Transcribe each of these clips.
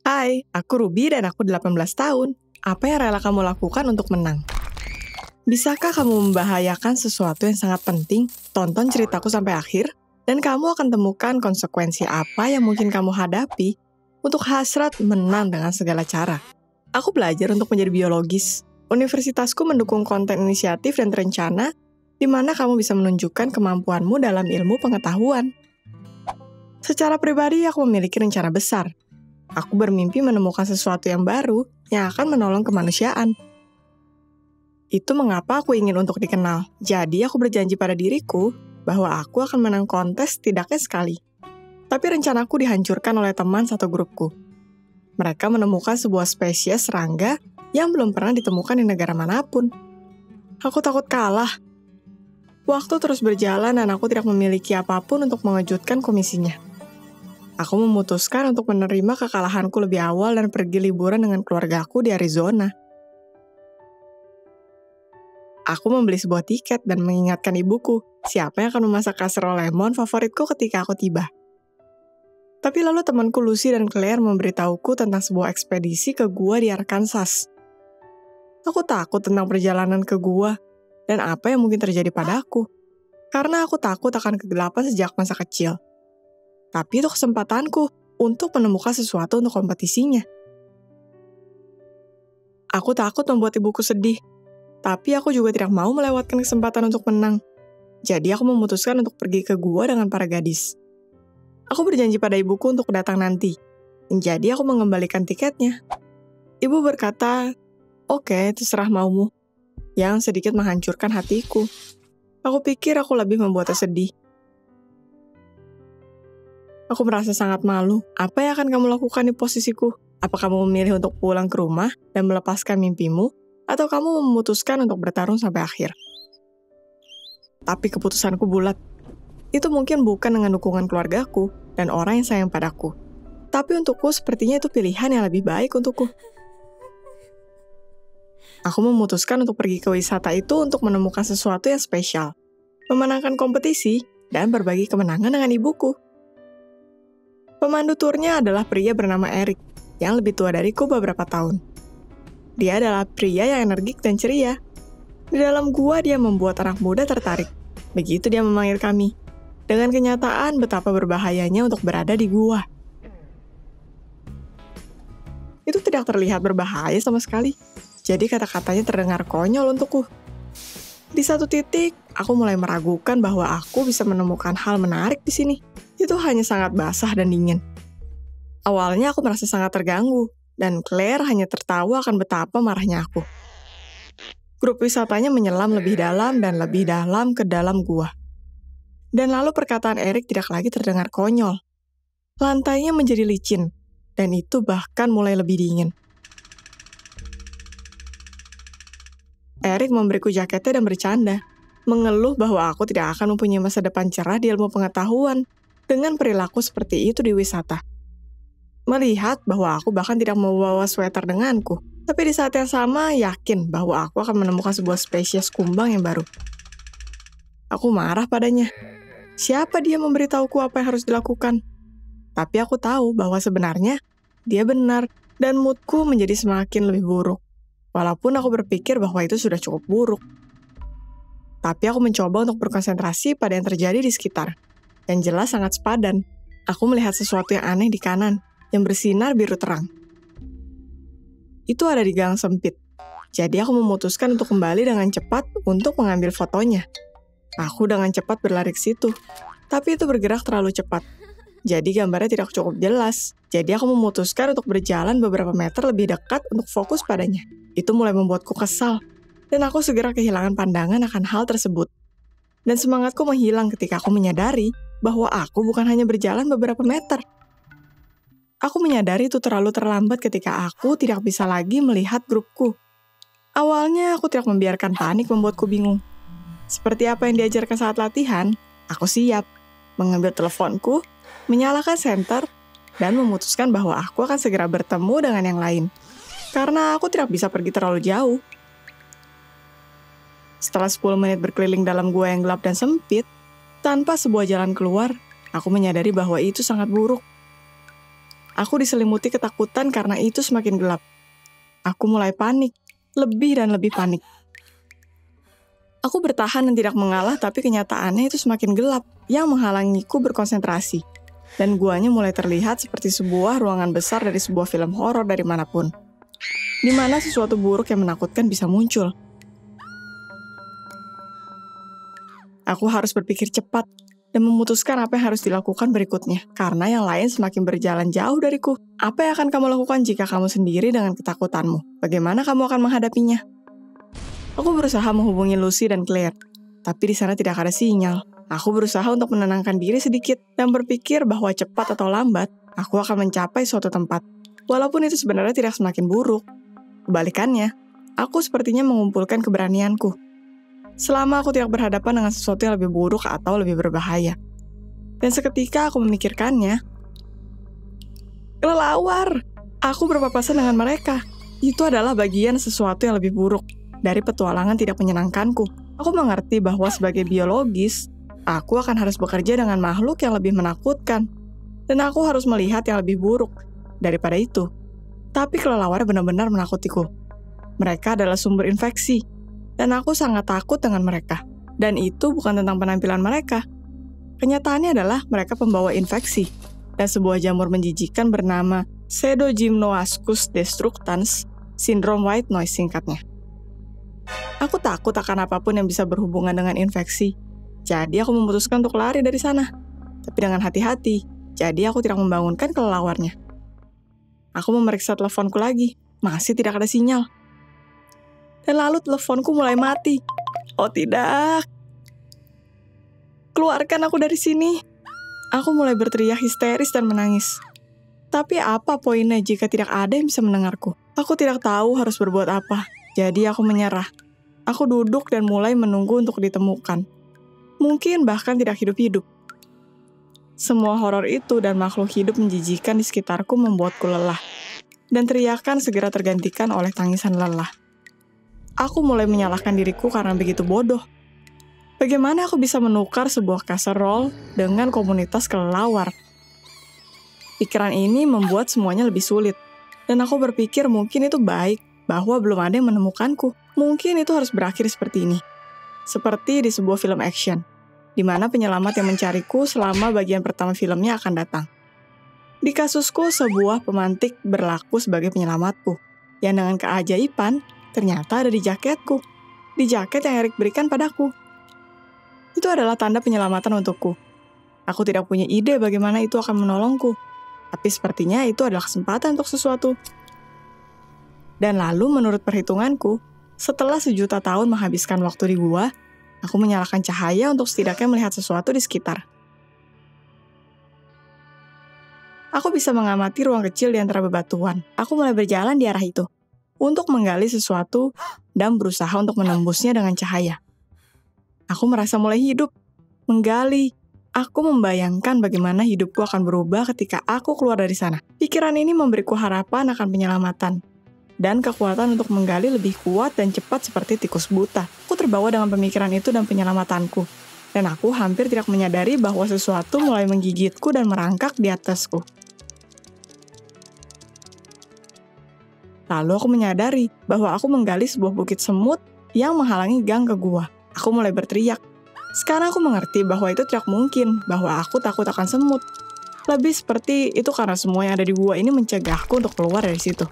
Hai, aku Ruby dan aku 18 tahun. Apa yang rela kamu lakukan untuk menang? Bisakah kamu membahayakan sesuatu yang sangat penting? Tonton ceritaku sampai akhir, dan kamu akan temukan konsekuensi apa yang mungkin kamu hadapi untuk hasrat menang dengan segala cara. Aku belajar untuk menjadi biologis. Universitasku mendukung konten inisiatif dan terencana, di mana kamu bisa menunjukkan kemampuanmu dalam ilmu pengetahuan. Secara pribadi, aku memiliki rencana besar. Aku bermimpi menemukan sesuatu yang baru yang akan menolong kemanusiaan. Itu mengapa aku ingin untuk dikenal. Jadi aku berjanji pada diriku bahwa aku akan menang kontes setidaknya sekali. Tapi rencanaku dihancurkan oleh teman satu grupku. Mereka menemukan sebuah spesies serangga yang belum pernah ditemukan di negara manapun. Aku takut kalah. Waktu terus berjalan dan aku tidak memiliki apapun untuk mengejutkan komisinya. Aku memutuskan untuk menerima kekalahanku lebih awal dan pergi liburan dengan keluargaku di Arizona. Aku membeli sebuah tiket dan mengingatkan ibuku, siapa yang akan memasak kasserole lemon favoritku ketika aku tiba. Tapi lalu temanku Lucy dan Claire memberitahuku tentang sebuah ekspedisi ke gua di Arkansas. Aku takut tentang perjalanan ke gua dan apa yang mungkin terjadi padaku. Karena aku takut akan kegelapan sejak masa kecil. Tapi itu kesempatanku untuk menemukan sesuatu untuk kompetisinya. Aku takut membuat ibuku sedih, tapi aku juga tidak mau melewatkan kesempatan untuk menang. Jadi aku memutuskan untuk pergi ke gua dengan para gadis. Aku berjanji pada ibuku untuk datang nanti. Jadi aku mengembalikan tiketnya. Ibu berkata, "Oke, terserah maumu." Yang sedikit menghancurkan hatiku. Aku pikir aku lebih membuatnya sedih. Aku merasa sangat malu. Apa yang akan kamu lakukan di posisiku? Apa kamu memilih untuk pulang ke rumah dan melepaskan mimpimu? Atau kamu memutuskan untuk bertarung sampai akhir? Tapi keputusanku bulat. Itu mungkin bukan dengan dukungan keluargaku dan orang yang sayang padaku. Tapi untukku sepertinya itu pilihan yang lebih baik untukku. Aku memutuskan untuk pergi ke wisata itu untuk menemukan sesuatu yang spesial. Memenangkan kompetisi dan berbagi kemenangan dengan ibuku. Pemandu turnya adalah pria bernama Eric, yang lebih tua dariku beberapa tahun. Dia adalah pria yang energik dan ceria. Di dalam gua dia membuat anak muda tertarik. Begitu dia memanggil kami, dengan kenyataan betapa berbahayanya untuk berada di gua. Itu tidak terlihat berbahaya sama sekali, jadi kata-katanya terdengar konyol untukku. Di satu titik, aku mulai meragukan bahwa aku bisa menemukan hal menarik di sini. Itu hanya sangat basah dan dingin. Awalnya aku merasa sangat terganggu, dan Claire hanya tertawa akan betapa marahnya aku. Grup wisatanya menyelam lebih dalam dan lebih dalam ke dalam gua. Dan lalu perkataan Eric tidak lagi terdengar konyol. Lantainya menjadi licin, dan itu bahkan mulai lebih dingin. Eric memberiku jaketnya dan bercanda, mengeluh bahwa aku tidak akan mempunyai masa depan cerah di ilmu pengetahuan dengan perilaku seperti itu di wisata. Melihat bahwa aku bahkan tidak membawa sweater denganku, tapi di saat yang sama yakin bahwa aku akan menemukan sebuah spesies kumbang yang baru. Aku marah padanya. Siapa dia memberitahuku apa yang harus dilakukan? Tapi aku tahu bahwa sebenarnya dia benar dan moodku menjadi semakin lebih buruk. Walaupun aku berpikir bahwa itu sudah cukup buruk. Tapi aku mencoba untuk berkonsentrasi pada yang terjadi di sekitar. Yang jelas sangat sepadan. Aku melihat sesuatu yang aneh di kanan, yang bersinar biru terang. Itu ada di gang sempit. Jadi aku memutuskan untuk kembali dengan cepat untuk mengambil fotonya. Aku dengan cepat berlari ke situ, tapi itu bergerak terlalu cepat. Jadi gambarnya tidak cukup jelas. Jadi aku memutuskan untuk berjalan beberapa meter lebih dekat untuk fokus padanya. Itu mulai membuatku kesal, dan aku segera kehilangan pandangan akan hal tersebut. Dan semangatku menghilang ketika aku menyadari bahwa aku bukan hanya berjalan beberapa meter. Aku menyadari itu terlalu terlambat ketika aku tidak bisa lagi melihat grupku. Awalnya aku tidak membiarkan panik membuatku bingung. Seperti apa yang diajarkan saat latihan, aku siap mengambil teleponku, menyalakan senter, dan memutuskan bahwa aku akan segera bertemu dengan yang lain. Karena aku tidak bisa pergi terlalu jauh. Setelah 10 menit berkeliling dalam gua yang gelap dan sempit, tanpa sebuah jalan keluar, aku menyadari bahwa itu sangat buruk. Aku diselimuti ketakutan karena itu semakin gelap. Aku mulai panik, lebih dan lebih panik. Aku bertahan dan tidak mengalah, tapi kenyataannya itu semakin gelap, yang menghalangiku berkonsentrasi. Dan guanya mulai terlihat seperti sebuah ruangan besar dari sebuah film horor dari manapun, di mana sesuatu buruk yang menakutkan bisa muncul. Aku harus berpikir cepat dan memutuskan apa yang harus dilakukan berikutnya, karena yang lain semakin berjalan jauh dariku. Apa yang akan kamu lakukan jika kamu sendiri dengan ketakutanmu? Bagaimana kamu akan menghadapinya? Aku berusaha menghubungi Lucy dan Claire, tapi di sana tidak ada sinyal. Aku berusaha untuk menenangkan diri sedikit dan berpikir bahwa cepat atau lambat, aku akan mencapai suatu tempat. Walaupun itu sebenarnya tidak semakin buruk. Kebalikannya, aku sepertinya mengumpulkan keberanianku. Selama aku tidak berhadapan dengan sesuatu yang lebih buruk atau lebih berbahaya. Dan seketika aku memikirkannya, kelelawar! Aku berpapasan dengan mereka. Itu adalah bagian sesuatu yang lebih buruk dari petualangan tidak menyenangkanku. Aku mengerti bahwa sebagai biologis, aku akan harus bekerja dengan makhluk yang lebih menakutkan. Dan aku harus melihat yang lebih buruk daripada itu. Tapi kelelawar benar-benar menakutiku. Mereka adalah sumber infeksi. Dan aku sangat takut dengan mereka. Dan itu bukan tentang penampilan mereka. Kenyataannya adalah mereka pembawa infeksi. Dan sebuah jamur menjijikan bernama Pseudogymnoascus destructans, sindrom white noise singkatnya. Aku takut akan apapun yang bisa berhubungan dengan infeksi. Jadi aku memutuskan untuk lari dari sana. Tapi dengan hati-hati, jadi aku tidak membangunkan kelelawarnya. Aku memeriksa teleponku lagi, masih tidak ada sinyal. Dan lalu teleponku mulai mati. Oh tidak! Keluarkan aku dari sini! Aku mulai berteriak histeris dan menangis. Tapi apa poinnya jika tidak ada yang bisa mendengarku? Aku tidak tahu harus berbuat apa. Jadi aku menyerah. Aku duduk dan mulai menunggu untuk ditemukan. Mungkin bahkan tidak hidup-hidup. Semua horor itu dan makhluk hidup menjijikan di sekitarku membuatku lelah. Dan teriakan segera tergantikan oleh tangisan lelah. Aku mulai menyalahkan diriku karena begitu bodoh. Bagaimana aku bisa menukar sebuah casserole dengan komunitas kelelawar? Pikiran ini membuat semuanya lebih sulit. Dan aku berpikir mungkin itu baik bahwa belum ada yang menemukanku. Mungkin itu harus berakhir seperti ini. Seperti di sebuah film action, di mana penyelamat yang mencariku selama bagian pertama filmnya akan datang. Di kasusku, sebuah pemantik berlaku sebagai penyelamatku, yang dengan keajaiban ternyata ada di jaketku, di jaket yang Eric berikan padaku. Itu adalah tanda penyelamatan untukku. Aku tidak punya ide bagaimana itu akan menolongku, tapi sepertinya itu adalah kesempatan untuk sesuatu. Dan lalu menurut perhitunganku, setelah 1.000.000 tahun menghabiskan waktu di gua, aku menyalakan cahaya untuk setidaknya melihat sesuatu di sekitar. Aku bisa mengamati ruang kecil di antara bebatuan. Aku mulai berjalan di arah itu, untuk menggali sesuatu dan berusaha untuk menembusnya dengan cahaya. Aku merasa mulai hidup, menggali. Aku membayangkan bagaimana hidupku akan berubah ketika aku keluar dari sana. Pikiran ini memberiku harapan akan penyelamatan. Dan kekuatan untuk menggali lebih kuat dan cepat seperti tikus buta. Aku terbawa dengan pemikiran itu dan penyelamatanku. Dan aku hampir tidak menyadari bahwa sesuatu mulai menggigitku dan merangkak di atasku. Lalu aku menyadari bahwa aku menggali sebuah bukit semut yang menghalangi gang ke gua. Aku mulai berteriak. Sekarang aku mengerti bahwa itu tidak mungkin, bahwa aku takut akan semut. Lebih seperti itu karena semua yang ada di gua ini mencegahku untuk keluar dari situ.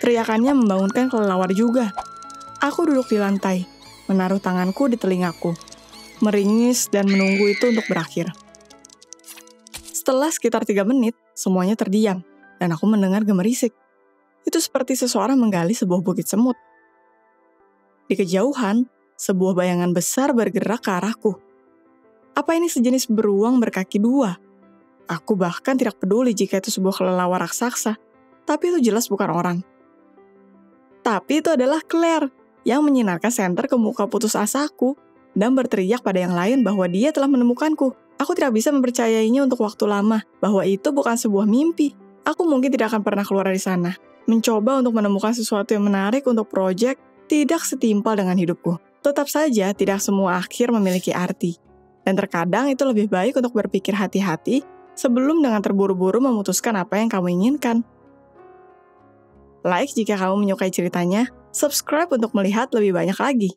Teriakannya membangunkan kelelawar juga. Aku duduk di lantai, menaruh tanganku di telingaku, meringis dan menunggu itu untuk berakhir. Setelah sekitar 3 menit, semuanya terdiam, dan aku mendengar gemerisik. Itu seperti seseorang menggali sebuah bukit semut. Di kejauhan, sebuah bayangan besar bergerak ke arahku. Apa ini sejenis beruang berkaki 2? Aku bahkan tidak peduli jika itu sebuah kelelawar raksasa, tapi itu jelas bukan orang. Tapi itu adalah Claire, yang menyinarkan senter ke muka putus asaku dan berteriak pada yang lain bahwa dia telah menemukanku. Aku tidak bisa mempercayainya untuk waktu lama, bahwa itu bukan sebuah mimpi. Aku mungkin tidak akan pernah keluar dari sana. Mencoba untuk menemukan sesuatu yang menarik untuk proyek tidak setimpal dengan hidupku. Tetap saja, tidak semua akhir memiliki arti. Dan terkadang itu lebih baik untuk berpikir hati-hati sebelum dengan terburu-buru memutuskan apa yang kamu inginkan. Like jika kamu menyukai ceritanya, subscribe untuk melihat lebih banyak lagi.